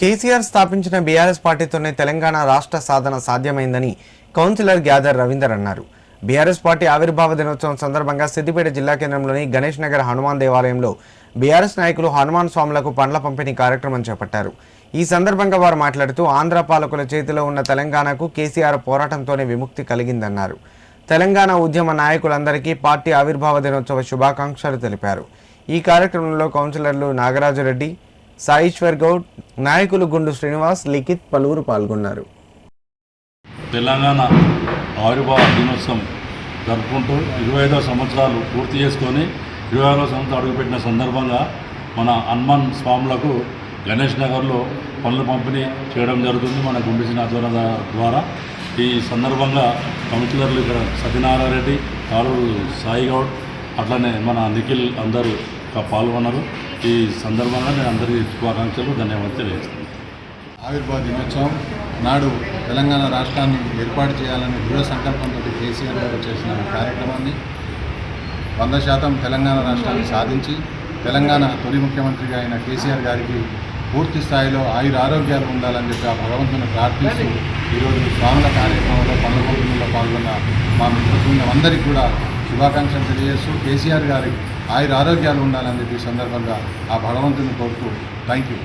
కేసీఆర్ స్థాపించిన బీఆర్ఎస్ పార్టీతోనే తెలంగాణ రాష్ట్ర సాధన సాధ్యమైందని councillor gather Ravinder అన్నారు. బీఆర్ఎస్ పార్టీ ఆవిర్భావ దినోత్సవం సందర్భంగా సిద్దిపేట జిల్లా కేంద్రంలోని గణేష్ నగర్ హనుమాన్ దేవాలయంలో బీఆర్ఎస్ నాయకులు హనుమాన్ స్వాములకు పండ్ల పంపిణీ కార్యక్రమం చేపట్టారు. ఈ సందర్భంగా వారు మాట్లాడుతూ ఆంధ్ర పాలకుల చేతిలో ఉన్న తెలంగాణకు కేసీఆర్ పోరాటంతోనే విముక్తి కలిగిందన్నారు. తెలంగాణ ఉద్యమ నాయకులందరికీ పార్టీ ఆవిర్భావ దినోత్సవ శుభాకాంక్షలు తెలిపారు. ఈ కార్యక్రమంలో కౌన్సిలర్లు నాగరాజురెడ్డి, సాయిశ్వర్ గౌడ్, నాయకులు గుండు శ్రీనివాస్, లిఖిత్ పలువురు పాల్గొన్నారు. తెలంగాణ ఆవిర్భావ దినోత్సవం జరుపుకుంటూ 25వ సంవత్సరాలు పూర్తి చేసుకొని 26వ సంవత్సరం అడుగుపెట్టిన సందర్భంగా మన హనుమాన్ స్వాములకు గణేష్ నగర్లో పనులు పంపిణీ చేయడం జరుగుతుంది మన గుండెసిన ద్వారా. ఈ సందర్భంగా కౌన్సిలర్లు ఇక్కడ సత్యనారాయణ రెడ్డి, కాలూరు సాయి గౌడ్, అట్లనే మన నిఖిల్ అందరూ పాల్గొన్నారు. ఈ సందర్భంగా నేను అందరికీ శుభాకాంక్షలు, ధన్యవాదాలు తెలియజేస్తున్నాను. ఆవిర్భావ దినోత్సవం నాడు తెలంగాణ రాష్ట్రాన్ని ఏర్పాటు చేయాలని దృఢ సంకల్పంతో కేసీఆర్ గారు చేసిన కార్యక్రమాన్ని 100% తెలంగాణ రాష్ట్రాన్ని సాధించి తెలంగాణ తొలి ముఖ్యమంత్రిగా అయిన కేసీఆర్ గారికి పూర్తి స్థాయిలో ఆరోగ్యాలు ఉండాలని చెప్పి ఆ భగవంతుని ప్రార్థిస్తూ ఈరోజు స్వాముల కార్యక్రమంలో పండ్ల పంపిణీలో పాల్గొన్న మా మిత్రులు అందరికీ కూడా శుభాకాంక్షలు తెలియజేస్తూ కేసీఆర్ గారి ఆరోగ్యాలు ఉండాలని చెప్పి సందర్భంగా ఆ భగవంతుని కోరుతూ థ్యాంక్ యూ.